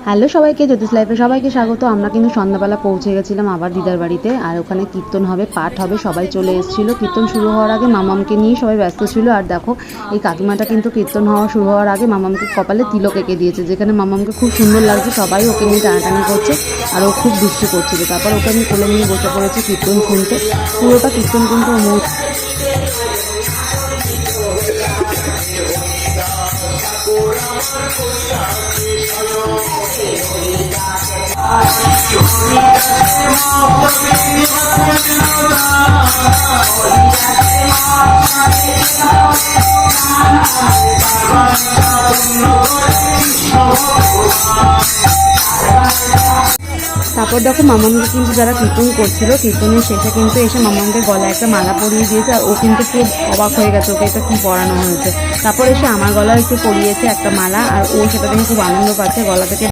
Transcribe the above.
Hello সবাইকে, জ্যোতিষ লাইফে সবাইকে স্বাগত। আমরা কিন্তু সন্ধ্যাবেলা পৌঁছে গেছিলাম আবার দিদার বাড়িতে, আর ওখানে কীর্তন হবে, পাঠ হবে, সবাই চলে এসেছিলো। কীর্তন শুরু হওয়ার আগে মামামকে নিয়ে সবাই ব্যস্ত ছিল। আর দেখো এই কাকিমাটা কিন্তু কীর্তন শুরু হওয়ার আগে মামামকে কপালে তিলক এঁকে দিয়েছে, যেখানে মামামকে খুব সুন্দর লাগছে। সবাই ওকে নিয়ে টানাটানি করছে আর ও খুব দুষ্টু করছিল। তারপর ওকে আমি কোলে নিয়ে বসে পড়েছি কীর্তন শুনতে। পুরোটা কীর্তন কিন্তু তারপর দেখো মামামকে কিন্তু যারা কীর্তন করছিল, কীর্তনের শেষে কিন্তু এসে মামামকে গলায় একটা মালা পরিয়ে দিয়েছে। আর ও কিন্তু খুব অবাক হয়ে গেছে, ওকে এটা কি পরানো হয়েছে। তারপর এসে আমার গলায় একটু পরিয়েছে একটা মালা, আর ও সেটা দেখে খুব আনন্দ পাচ্ছে। গলা থেকে